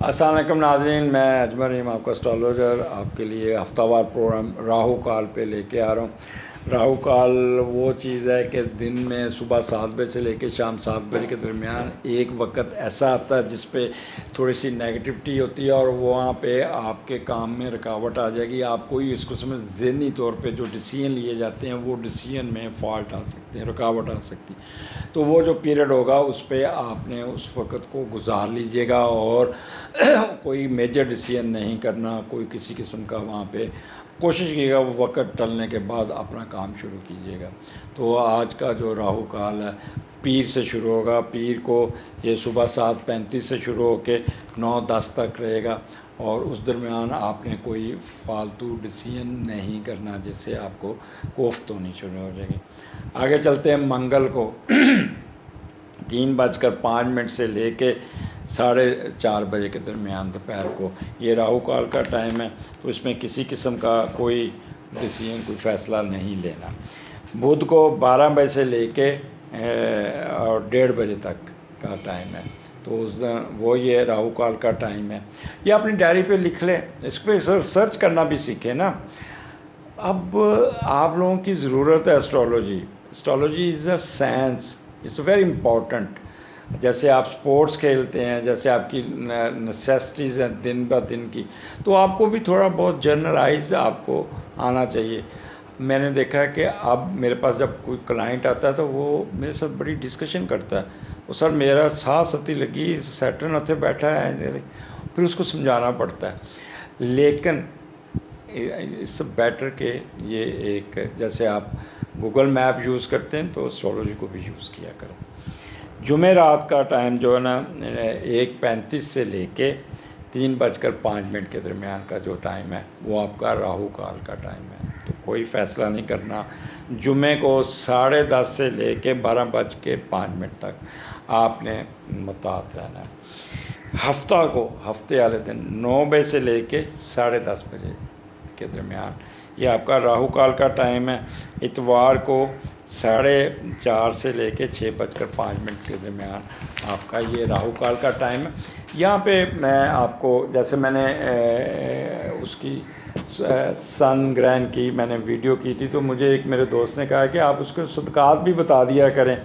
अस्सलाम वालेकुम नाज़रीन, मैं अजमर रहीम आपका एस्ट्रोलॉजर आपके लिए हफ्तावार प्रोग्राम राहु काल पे लेके आ रहा हूँ। राहु काल वो चीज़ है कि दिन में सुबह 7 बजे से लेके शाम 7 बजे के दरमियान एक वक्त ऐसा आता है जिस पे थोड़ी सी नेगेटिविटी होती है और वहाँ पे आपके काम में रुकावट आ जाएगी। आप कोई इसको समझ ज़हनी तौर पे जो डिसीजन लिए जाते हैं वो डिसीजन में फ़ॉल्ट आ सकते हैं, रुकावट आ सकती है। तो वो जो पीरियड होगा उस पे आपने उस वक़्त को गुजार लीजिएगा और कोई मेजर डिसीजन नहीं करना, कोई किसी किस्म का वहाँ पे कोशिश कीजिएगा वो वक़्त टलने के बाद अपना काम शुरू कीजिएगा। तो आज का जो राहु काल है पीर से शुरू होगा। पीर को ये सुबह 7:35 से शुरू होकर 9:10 तक रहेगा और उस दरमियान आपने कोई फालतू डिसीजन नहीं करना जिससे आपको कोफ्त होनी शुरू हो जाएगी। आगे चलते हैं मंगल को 3:05 से लेके 4:30 बजे के दरमियान दोपहर को ये राहु काल का टाइम है। तो इसमें किसी किस्म का कोई डिसीजन, कोई फ़ैसला नहीं लेना। बुध को 12 बजे से लेके और 1:30 बजे तक का टाइम है। तो उस दिन वो ये राहु काल का टाइम है। ये अपनी डायरी पे लिख लें, इस पर सर्च करना भी सीखें ना। अब आप लोगों की ज़रूरत है astrology. Astrology is a science, it's very important. जैसे आप स्पोर्ट्स खेलते हैं, जैसे आपकी नेसेसिटीज़ हैं दिन ब दिन की, तो आपको भी थोड़ा बहुत जनरलाइज आपको आना चाहिए। मैंने देखा है कि अब मेरे पास जब कोई क्लाइंट आता है तो वो मेरे साथ बड़ी डिस्कशन करता है, वो सर मेरा साथ सती लगी, सैटर्न उत्थे बैठा है, फिर उसको समझाना पड़ता है। लेकिन इट्स बेटर के ये एक जैसे आप गूगल मैप यूज़ करते हैं तो एस्ट्रोलॉजी को भी यूज़ किया करें। जुमेरात का टाइम जो है ना 1:35 से लेके 3:05 के दरमियान का जो टाइम है वो आपका राहु काल का टाइम है। तो कोई फ़ैसला नहीं करना। जुमे को 10:30 से लेके 12:05 तक आपने मुतात रहना है। हफ्ते वाले दिन 9 बजे से लेके 10:30 बजे के दरमियान ये आपका राहु काल का टाइम है। इतवार को 4:30 से लेके 6:05 के दरमियान आपका ये राहु काल का टाइम है। यहाँ पे मैं आपको जैसे मैंने उसकी सन ग्रहण की मैंने वीडियो की थी, तो मुझे एक मेरे दोस्त ने कहा कि आप उसके सदक़ात भी बता दिया करें,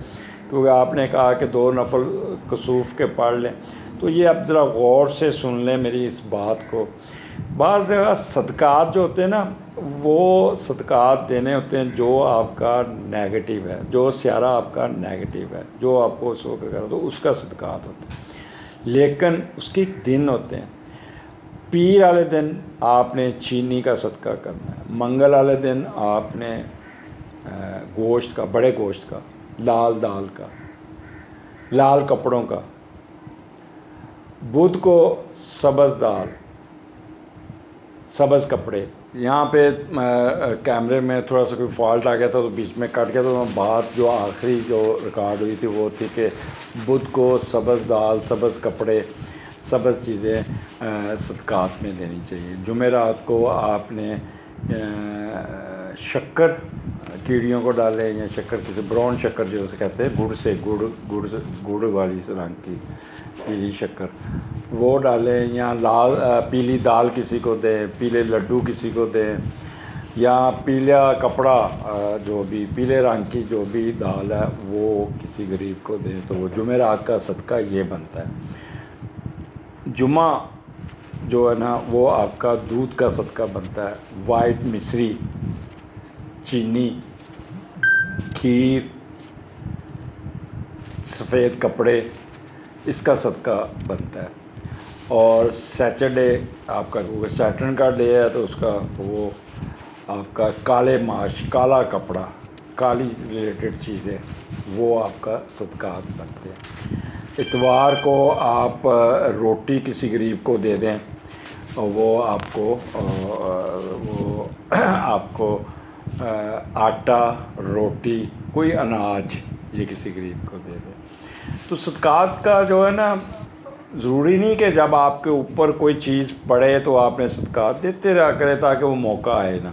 क्योंकि आपने कहा कि 2 नफल कसूफ़ के पढ़ लें। तो ये अब ज़रा गौर से सुन लें मेरी इस बात को। बाज़ जगह सदक़ात जो होते हैं ना, वो सदक़ात देने होते हैं जो आपका नेगेटिव है, जो स्यारा आपका नेगेटिव है, जो आपको शो कर तो उसका सदक़ात होता है। लेकिन उसके दिन होते हैं। पीर वाले दिन आपने चीनी का सदका करना है। मंगल वाले दिन आपने गोश्त का, बड़े गोश्त का, लाल दाल का, लाल कपड़ों का। बुध को सब्ज़ दाल, सब्ज़ कपड़े। यहाँ पे कैमरे में थोड़ा सा कोई फॉल्ट आ गया था तो बीच में कट गया, तो बात जो आखिरी जो रिकॉर्ड हुई थी वो थी कि बुध को सब्ज़ दाल, सब्ज़ कपड़े, सब्ज़ चीज़ें सदक़ात में देनी चाहिए। जुमेरात को आपने शक्कर कीड़ियों को डालें, या शक्कर किसी ब्राउन शक्कर जो उसे कहते हैं, गुड़ वाली रंग की पीली शक्कर वो डालें, या लाल पीली दाल किसी को दें, पीले लड्डू किसी को दें, या पीला कपड़ा जो भी पीले रंग की जो भी दाल है वो किसी गरीब को दें। तो वो जुमेरात का सदका ये बनता है। जुमा जो है ना वो आपका दूध का सदका बनता है। वाइट मिश्री, चीनी, खीर, सफ़ेद कपड़े, इसका सदका बनता है। और सैटरडे आपका, क्योंकि सैटर्न का डे है तो उसका वो आपका काले माश, काला कपड़ा, काली रिलेटेड चीज़ें वो आपका सदक़ात बनते हैं। इतवार को आप रोटी किसी गरीब को दे दें और वो आपको आटा, रोटी, कोई अनाज ये किसी गरीब को दे दें। तो सदक़ात का जो है ना, ज़रूरी नहीं कि जब आपके ऊपर कोई चीज़ पड़े तो आपने सदक़ात देते रहा करें ताकि वो मौका आए ना।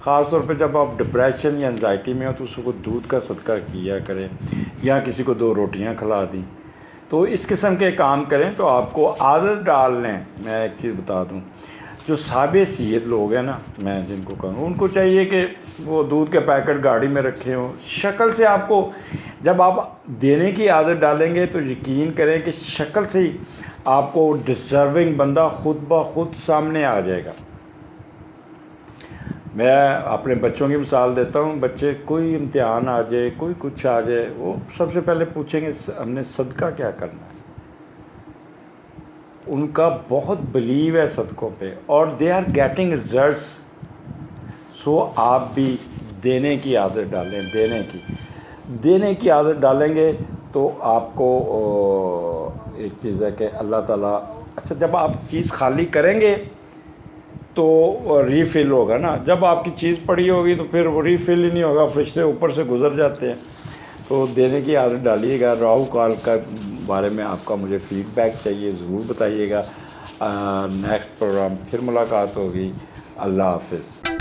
ख़ास तौर पे जब आप डिप्रेशन या एंजाइटी में हो तो उसको दूध का सदका किया करें, या किसी को 2 रोटियां खिला दी, तो इस किस्म के काम करें तो आपको आदत डाल लें। मैं एक चीज़ बता दूं, जो साबित सीयत लोग हैं ना, मैं जिनको कहूँ, उनको चाहिए कि वो दूध के पैकेट गाड़ी में रखे हों। शक्ल से आपको, जब आप देने की आदत डालेंगे तो यकीन करें कि शक्ल से ही आपको डिज़र्विंग बंदा खुद ब खुद सामने आ जाएगा। मैं अपने बच्चों की मिसाल देता हूँ। बच्चे कोई इम्तिहान आ जाए, कोई कुछ आ जाए, वो सबसे पहले पूछेंगे हमने सदका क्या करना है। उनका बहुत बिलीव है सदकों पे और दे आर गेटिंग रिजल्ट्स। सो आप भी देने की आदत डालें। देने की आदत डालेंगे तो आपको एक चीज़ है कि अल्लाह ताला, अच्छा जब आप चीज़ खाली करेंगे तो रीफ़िल होगा ना। जब आपकी चीज़ पड़ी होगी तो फिर वो रीफ़िल ही नहीं होगा, फरिश्ते ऊपर से गुजर जाते हैं। तो देने की आदत डालिएगा। राहु काल का बारे में आपका मुझे फ़ीडबैक चाहिए, ज़रूर बताइएगा। नेक्स्ट प्रोग्राम फिर मुलाकात होगी। अल्लाह हाफ़िज़।